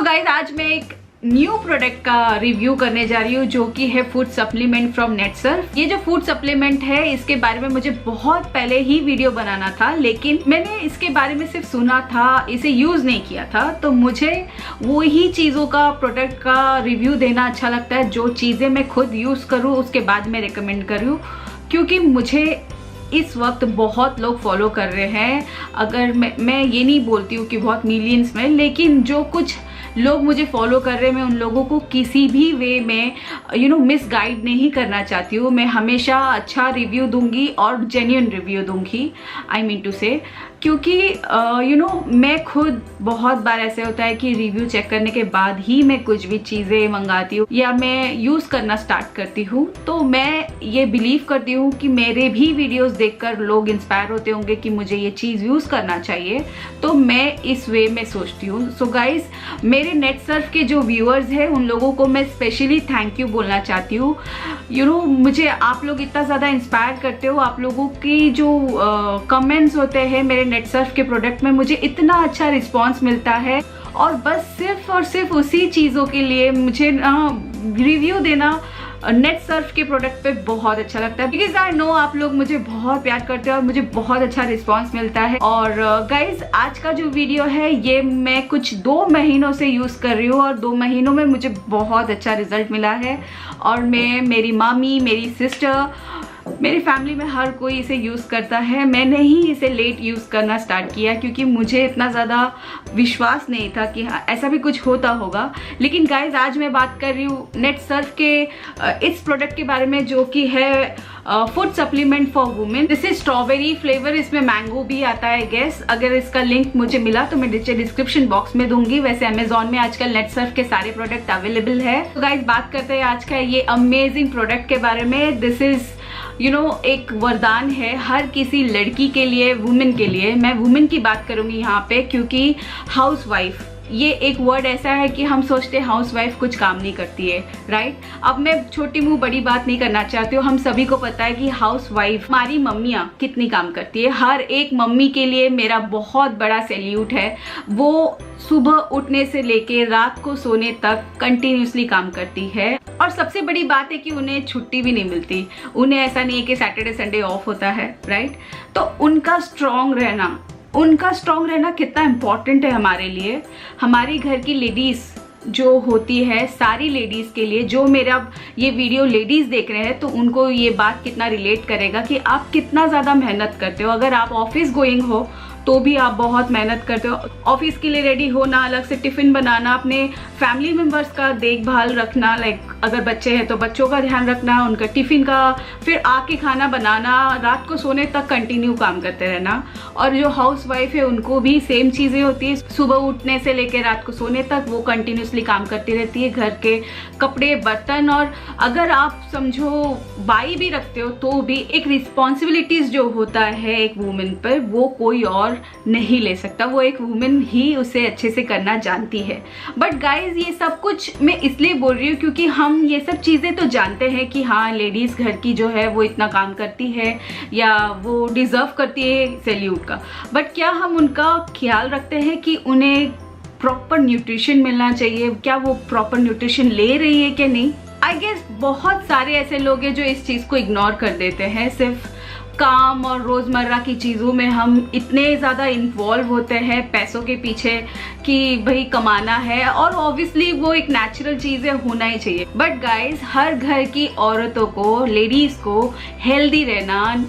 Guys आज मैं एक न्यू प्रोडक्ट का रिव्यू करने जा रही हूँ जो कि है फूड सप्लीमेंट फ्रॉम नेटसर्फ। ये जो फूड सप्लीमेंट है इसके बारे में मुझे बहुत पहले ही वीडियो बनाना था, लेकिन मैंने इसके बारे में सिर्फ सुना था, इसे यूज नहीं किया था। तो मुझे वो ही चीजों का प्रोडक्ट का रिव्यू देना अच्छा लगता है जो चीजें मैं खुद यूज करूँ उसके बाद मैं रिकमेंड करूँ, क्योंकि मुझे इस वक्त बहुत लोग फॉलो कर रहे हैं। अगर मैं ये नहीं बोलती हूँ कि बहुत मिलियंस में, लेकिन जो कुछ लोग मुझे फॉलो कर रहे हैं मैं उन लोगों को किसी भी वे में मिसगाइड नहीं करना चाहती हूँ। मैं हमेशा अच्छा रिव्यू दूंगी और जेन्युइन रिव्यू दूंगी, आई मीन टू से, क्योंकि मैं खुद बहुत बार ऐसे होता है कि रिव्यू चेक करने के बाद ही मैं कुछ भी चीज़ें मंगाती हूँ या मैं यूज़ करना स्टार्ट करती हूँ। तो मैं ये बिलीव करती हूँ कि मेरे भी वीडियोस देखकर लोग इंस्पायर होते होंगे कि मुझे ये चीज़ यूज़ करना चाहिए, तो मैं इस वे में सोचती हूँ। सो गाइज, मेरे नेटसर्फ के जो व्यूअर्स हैं उन लोगों को मैं स्पेशली थैंक यू बोलना चाहती हूँ। मुझे आप लोग इतना ज़्यादा इंस्पायर करते हो, आप लोगों की जो कमेंट्स होते हैं मेरे नेटसर्फ के प्रोडक्ट में मुझे इतना अच्छा रिस्पांस मिलता है, और बस सिर्फ और सिर्फ उसी चीज़ों के लिए मुझे रिव्यू देना नेटसर्फ के प्रोडक्ट पे बहुत अच्छा लगता है, बिकॉज आई नो आप लोग मुझे बहुत प्यार करते हैं और मुझे बहुत अच्छा रिस्पांस मिलता है। और गाइज आज का जो वीडियो है ये मैं कुछ 2 महीनों से यूज़ कर रही हूँ और 2 महीनों में मुझे बहुत अच्छा रिजल्ट मिला है। और मेरी मामी, मेरी सिस्टर, मेरी फैमिली में हर कोई इसे यूज़ करता है। मैंने ही इसे लेट यूज़ करना स्टार्ट किया क्योंकि मुझे इतना ज़्यादा विश्वास नहीं था कि हाँ ऐसा भी कुछ होता होगा। लेकिन गाइज आज मैं बात कर रही हूँ नेटसर्फ के इस प्रोडक्ट के बारे में जो कि है food supplement for women. This is strawberry flavour, इसमें मैंगो भी आता है गैस। अगर इसका लिंक मुझे मिला तो मैं नीचे डिस्क्रिप्शन बॉक्स में दूंगी। वैसे अमेजोन में आजकल नेटसर्फ के सारे प्रोडक्ट अवेलेबल है। तो गाइज बात करते हैं आज का ये अमेजिंग प्रोडक्ट के बारे में। दिस इज एक वरदान है हर किसी लड़की के लिए, वुमेन के लिए। मैं वुमेन की बात करूंगी यहाँ पे क्योंकि हाउसवाइफ ये एक वर्ड ऐसा है कि हम सोचते हैं हाउसवाइफ कुछ काम नहीं करती है, राइट। अब मैं छोटी मुंह बड़ी बात नहीं करना चाहती हूँ, हम सभी को पता है कि हाउसवाइफ हमारी मम्मियाँ कितनी काम करती है। हर एक मम्मी के लिए मेरा बहुत बड़ा सैल्यूट है। वो सुबह उठने से लेके रात को सोने तक कंटिन्यूसली काम करती है, और सबसे बड़ी बात है कि उन्हें छुट्टी भी नहीं मिलती। उन्हें ऐसा नहीं है कि सैटरडे संडे ऑफ होता है, राइट। तो उनका स्ट्रॉन्ग रहना कितना इम्पोर्टेंट है हमारे लिए। हमारी घर की लेडीज जो होती है, सारी लेडीज के लिए, जो मेरा ये वीडियो लेडीज देख रहे हैं तो उनको ये बात कितना रिलेट करेगा कि आप कितना ज़्यादा मेहनत करते हो। अगर आप ऑफिस गोइंग हो तो भी आप बहुत मेहनत करते हो, ऑफिस के लिए रेडी होना, अलग से टिफिन बनाना, अपने फैमिली मेंबर्स का देखभाल रखना, लाइक अगर बच्चे हैं तो बच्चों का ध्यान रखना, उनका टिफिन का, फिर आके खाना बनाना, रात को सोने तक कंटिन्यू काम करते रहना। और जो हाउसवाइफ है उनको भी सेम चीज़ें होती है, सुबह उठने से लेकर रात को सोने तक वो कंटिन्यूसली काम करती रहती है, घर के कपड़े, बर्तन। और अगर आप समझो बाई भी रखते हो तो भी एक रिस्पॉन्सिबिलिटीज जो होता है एक वुमेन पर, वो कोई और नहीं ले सकता, वो एक वुमेन ही उसे अच्छे से करना जानती है। बट गाइज ये सब कुछ मैं इसलिए बोल रही हूँ क्योंकि हम ये सब चीज़ें तो जानते हैं कि हाँ लेडीज़ घर की जो है वो इतना काम करती है या वो डिज़र्व करती है सैल्यूट का, बट क्या हम उनका ख्याल रखते हैं कि उन्हें प्रॉपर न्यूट्रिशन मिलना चाहिए, क्या वो प्रॉपर न्यूट्रिशन ले रही है क्या नहीं। आई गेस बहुत सारे ऐसे लोग हैं जो इस चीज़ को इग्नोर कर देते हैं। सिर्फ काम और रोज़मर्रा की चीज़ों में हम इतने ज़्यादा इन्वॉल्व होते हैं पैसों के पीछे कि भाई कमाना है, और ऑब्वियसली वो एक नेचुरल चीज़ है, होना ही चाहिए। बट गाइस हर घर की औरतों को, लेडीज़ को हेल्दी रहना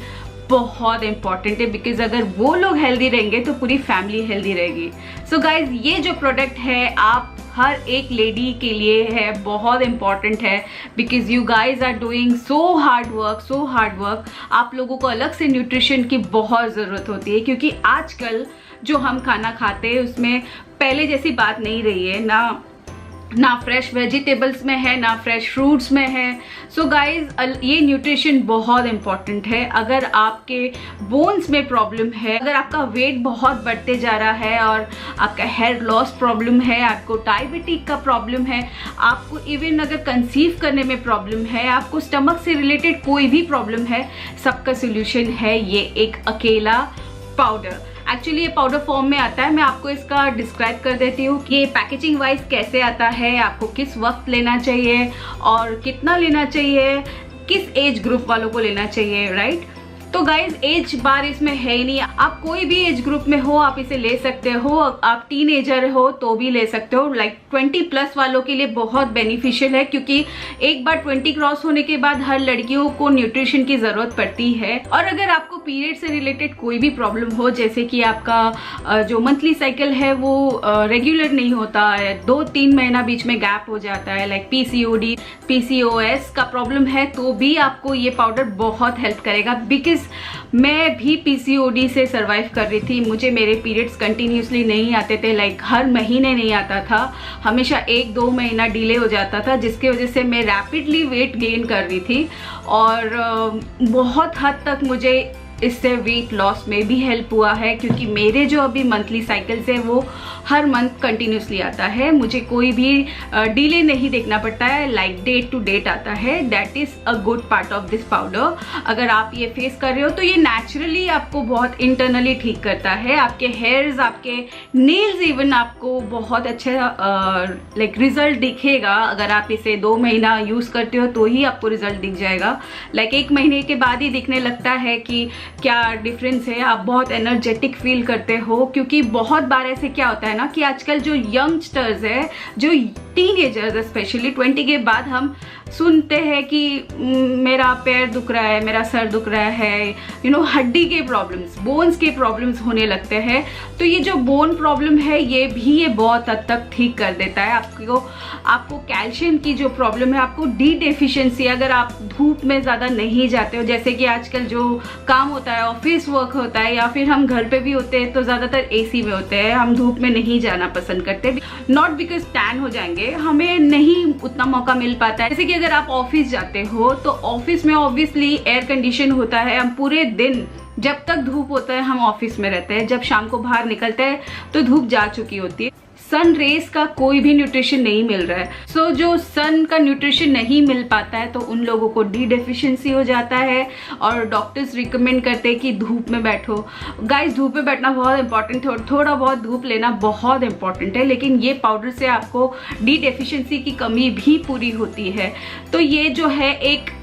बहुत इंपॉर्टेंट है, बिकॉज अगर वो लोग हेल्दी रहेंगे तो पूरी फैमिली हेल्दी रहेगी। सो गाइज ये जो प्रोडक्ट है आप हर एक लेडी के लिए है, बहुत इंपॉर्टेंट है, because you guys are doing so hard work. आप लोगों को अलग से न्यूट्रिशन की बहुत ज़रूरत होती है, क्योंकि आजकल जो हम खाना खाते हैं उसमें पहले जैसी बात नहीं रही है, ना फ्रेश वेजिटेबल्स में है, ना फ्रेश फ्रूट्स में है। सो गाइज ये न्यूट्रिशन बहुत इंपॉर्टेंट है। अगर आपके बोन्स में प्रॉब्लम है, अगर आपका वेट बहुत बढ़ते जा रहा है और आपका हेयर लॉस प्रॉब्लम है, आपको डायबिटीज का प्रॉब्लम है, आपको इवन अगर कंसीव करने में प्रॉब्लम है, आपको स्टमक से रिलेटेड कोई भी प्रॉब्लम है, सबका सोल्यूशन है ये एक अकेला पाउडर। एक्चुअली ये पाउडर फॉर्म में आता है। मैं आपको इसका डिस्क्राइब कर देती हूँ कि ये पैकेजिंग वाइज कैसे आता है, आपको किस वक्त लेना चाहिए और कितना लेना चाहिए, किस एज ग्रुप वालों को लेना चाहिए, राइट। तो गाइज एज बार इसमें है ही नहीं, आप कोई भी एज ग्रुप में हो आप इसे ले सकते हो। आप टीनेजर हो तो भी ले सकते हो। लाइक 20+ वालों के लिए बहुत बेनिफिशियल है, क्योंकि एक बार 20 क्रॉस होने के बाद हर लड़कियों को न्यूट्रिशन की जरूरत पड़ती है। और अगर आपको पीरियड से रिलेटेड कोई भी प्रॉब्लम हो, जैसे कि आपका जो मंथली साइकिल है वो रेगुलर नहीं होता है, 2-3 महीना बीच में गैप हो जाता है, लाइक PCOD PCOS का प्रॉब्लम है, तो भी आपको ये पाउडर बहुत हेल्प करेगा। बिकॉज मैं भी PCOD से सर्वाइव कर रही थी। मुझे मेरे पीरियड्स कंटिन्यूसली नहीं आते थे, लाइक हर महीने नहीं आता था, हमेशा 1-2 महीना डिले हो जाता था, जिसकी वजह से मैं रैपिडली वेट गेन कर रही थी। और बहुत हद तक मुझे इससे वेट लॉस में भी हेल्प हुआ है, क्योंकि मेरे जो अभी मंथली साइकिल्स है वो हर मंथ कंटिन्यूसली आता है। मुझे कोई भी डिले नहीं देखना पड़ता है, लाइक डेट टू डेट आता है। That is a good part of this powder. अगर आप ये फेस कर रहे हो तो ये नेचुरली आपको बहुत इंटरनली ठीक करता है। आपके हेयर्स, आपके नेल्स इवन आपको बहुत अच्छा लाइक रिजल्ट दिखेगा। अगर आप इसे 2 महीना यूज करते हो तो ही आपको रिजल्ट दिख जाएगा। लाइक 1 महीने के बाद ही दिखने लगता है कि क्या डिफरेंस है, आप बहुत एनर्जेटिक फील करते हो। क्योंकि बहुत बार ऐसे क्या होता है ना कि आजकल जो यंगस्टर्स है, जो टीनेजर्स स्पेशली 20 के बाद, हम सुनते हैं कि मेरा पैर दुख रहा है, मेरा सर दुख रहा है, हड्डी के प्रॉब्लम्स, बोन्स के प्रॉब्लम्स होने लगते हैं। तो ये जो बोन प्रॉब्लम है ये बहुत हद तक ठीक कर देता है। आपको कैल्शियम की जो प्रॉब्लम है, आपको डी डेफिशिएंसी, अगर आप धूप में ज़्यादा नहीं जाते हो, जैसे कि आजकल जो काम होता है, ऑफिस वर्क होता है, या फिर हम घर पे भी होते हैं तो ज़्यादातर AC में होते हैं, हम धूप में नहीं जाना पसंद करते। नॉट बिकॉज टैन हो जाएंगे, हमें नहीं उतना मौका मिल पाता है। जैसे कि अगर आप ऑफिस जाते हो तो ऑफिस में ऑब्वियसली एयर कंडीशन होता है, हम पूरे दिन जब तक धूप होता है हम ऑफिस में रहते हैं, जब शाम को बाहर निकलते हैं तो धूप जा चुकी होती है। सन रेज का कोई भी न्यूट्रिशन नहीं मिल रहा है। सो जो सन का न्यूट्रिशन नहीं मिल पाता है तो उन लोगों को डी डेफिशिएंसी हो जाता है, और डॉक्टर्स रिकमेंड करते हैं कि धूप में बैठो। गाइस, धूप में बैठना बहुत इंपॉर्टेंट है और थोड़ा बहुत धूप लेना बहुत इंपॉर्टेंट है, लेकिन ये पाउडर से आपको डी डेफिशिएंसी की कमी भी पूरी होती है। तो ये जो है एक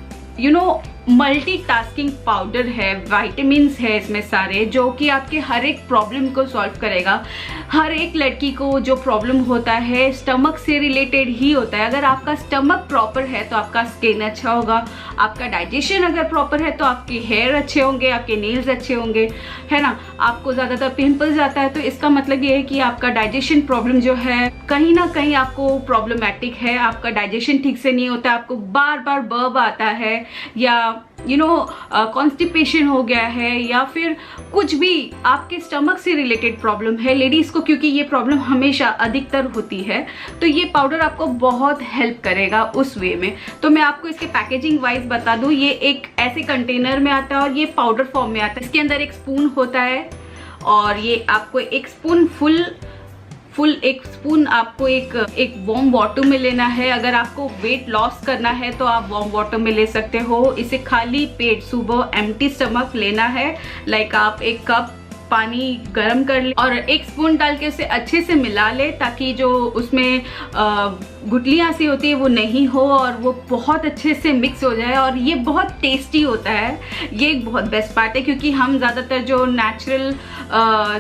मल्टीटास्किंग पाउडर है, विटामिन्स है इसमें सारे, जो कि आपके हर एक प्रॉब्लम को सॉल्व करेगा। हर एक लड़की को जो प्रॉब्लम होता है स्टमक से रिलेटेड ही होता है। अगर आपका स्टमक प्रॉपर है तो आपका स्किन अच्छा होगा, आपका डाइजेशन अगर प्रॉपर है तो आपके हेयर अच्छे होंगे, आपके नेल्स अच्छे होंगे, है ना। आपको ज़्यादातर पिंपल्स आता है तो इसका मतलब ये है कि आपका डाइजेशन प्रॉब्लम जो है कहीं ना कहीं आपको प्रॉब्लमैटिक है, आपका डाइजेशन ठीक से नहीं होता, आपको बार बार बर्ब आता है, या कॉन्स्टिपेशन हो गया है, या फिर कुछ भी आपके स्टमक से रिलेटेड प्रॉब्लम है लेडीज को, क्योंकि ये प्रॉब्लम हमेशा अधिकतर होती है। तो ये पाउडर आपको बहुत हेल्प करेगा उस वे में। तो मैं आपको इसके पैकेजिंग वाइज बता दूं, ये एक ऐसे कंटेनर में आता है और ये पाउडर फॉर्म में आता है। इसके अंदर एक स्पून होता है और ये आपको एक स्पून एक स्पून आपको एक वार्म वाटर में लेना है। अगर आपको वेट लॉस करना है तो आप वार्म वाटर में ले सकते हो। इसे खाली पेट सुबह एम्प्टी स्टमक लेना है। लाइक आप 1 कप पानी गर्म कर ले और 1 स्पून डाल के उसे अच्छे से मिला ले, ताकि जो उसमें गुठलियाँ सी होती है वो नहीं हो और वो बहुत अच्छे से मिक्स हो जाए। और ये बहुत टेस्टी होता है, ये एक बहुत बेस्ट पार्ट है, क्योंकि हम ज़्यादातर जो नेचुरल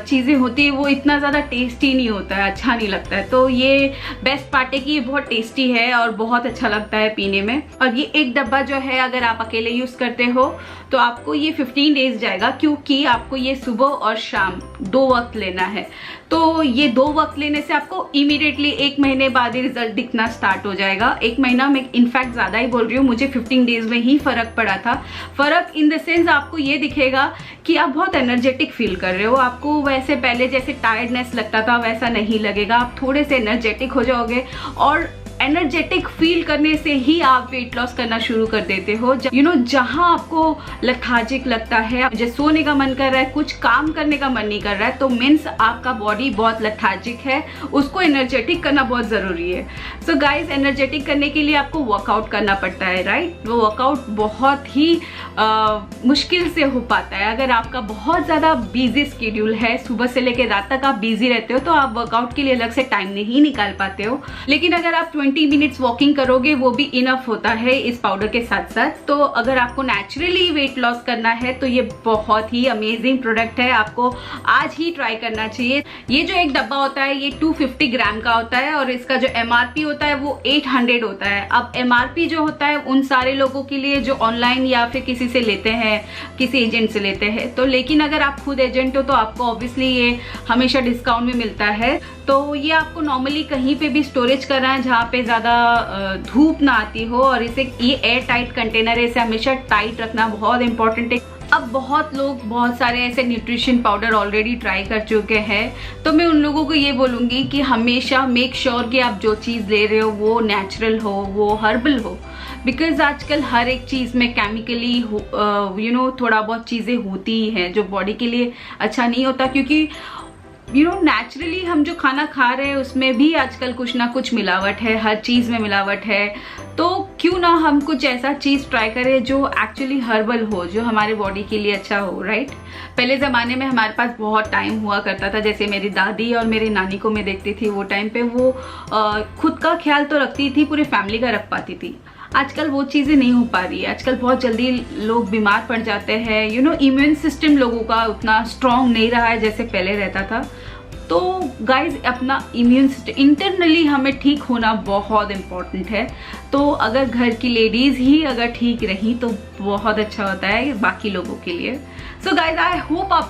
चीज़ें होती है वो इतना ज़्यादा टेस्टी नहीं होता है, अच्छा नहीं लगता है। तो ये बेस्ट पार्ट है कि ये बहुत टेस्टी है और बहुत अच्छा लगता है पीने में। और ये एक डब्बा जो है अगर आप अकेले यूज़ करते हो तो आपको ये 15 डेज जाएगा, क्योंकि आपको ये सुबह और शाम 2 वक्त लेना है। तो ये 2 वक्त लेने से आपको इमीडिएटली 1 महीने बाद ही रिजल्ट दिखना स्टार्ट हो जाएगा। 1 महीना में इनफैक्ट ज़्यादा ही बोल रही हूँ, मुझे 15 डेज में ही फ़र्क पड़ा था। फ़र्क इन द सेंस आपको ये दिखेगा कि आप बहुत एनर्जेटिक फील कर रहे हो। आपको वैसे पहले जैसे टायर्डनेस लगता था वैसा नहीं लगेगा, आप थोड़े से एनर्जेटिक हो जाओगे और एनर्जेटिक फील करने से ही आप वेट लॉस करना शुरू कर देते हो। जहां आपको लेथार्जिक लगता है, मुझे सोने का मन कर रहा है, कुछ काम करने का मन नहीं कर रहा है, तो मीन्स आपका बॉडी बहुत लेथार्जिक है, उसको एनर्जेटिक करना बहुत जरूरी है। सो गाइज, एनर्जेटिक करने के लिए आपको वर्कआउट करना पड़ता है, राइट। वो वर्कआउट बहुत ही मुश्किल से हो पाता है। अगर आपका बहुत ज्यादा बिजी स्केड्यूल है, सुबह से लेकर रात तक आप बिजी रहते हो, तो आप वर्कआउट के लिए अलग से टाइम नहीं निकाल पाते हो। लेकिन अगर आप 20 मिनट्स वॉकिंग करोगे, वो भी इनफ होता है इस पाउडर के साथ साथ। तो अगर आपको नेचुरली वेट लॉस करना है तो ये बहुत ही अमेजिंग प्रोडक्ट है, आपको आज ही ट्राई करना चाहिए। ये जो एक डब्बा होता है ये 250 ग्राम का होता है और इसका जो MRP होता है वो 800 होता है। अब MRP जो होता है उन सारे लोगों के लिए जो ऑनलाइन या फिर किसी से लेते हैं, किसी एजेंट से लेते हैं, तो लेकिन अगर आप खुद एजेंट हो तो आपको ऑब्वियसली ये हमेशा डिस्काउंट में मिलता है। तो ये आपको नॉर्मली कहीं पे भी स्टोरेज करना है जहाँ पे ज़्यादा धूप ना आती हो, और इसे ये एयर टाइट कंटेनर है, इसे हमेशा टाइट रखना बहुत इंपॉर्टेंट है। अब बहुत लोग बहुत सारे ऐसे न्यूट्रिशन पाउडर ऑलरेडी ट्राई कर चुके हैं, तो मैं उन लोगों को ये बोलूँगी कि हमेशा मेक श्योर कि आप जो चीज़ ले रहे हो वो नेचुरल हो, वो हर्बल हो। बिकॉज आजकल हर एक चीज़ में केमिकली थोड़ा बहुत चीज़ें होती ही हैं जो बॉडी के लिए अच्छा नहीं होता, क्योंकि नेचुरली हम जो खाना खा रहे हैं उसमें भी आजकल कुछ ना कुछ मिलावट है, हर चीज़ में मिलावट है। तो क्यों ना हम कुछ ऐसा चीज़ ट्राई करें जो एक्चुअली हर्बल हो, जो हमारे बॉडी के लिए अच्छा हो, राइट। पहले ज़माने में हमारे पास बहुत टाइम हुआ करता था, जैसे मेरी दादी और मेरी नानी को मैं देखती थी, वो टाइम पे वो खुद का ख्याल तो रखती थी, पूरी फैमिली का रख पाती थी। आजकल वो चीज़ें नहीं हो पा रही है। आजकल बहुत जल्दी लोग बीमार पड़ जाते हैं, इम्यून सिस्टम लोगों का उतना स्ट्रांग नहीं रहा है जैसे पहले रहता था। तो गाइज, अपना इम्यून सिस्टम इंटरनली हमें ठीक होना बहुत इम्पोर्टेंट है। तो अगर घर की लेडीज़ ही अगर ठीक रही तो बहुत अच्छा होता है बाकी लोगों के लिए। सो गाइज, आई होप आप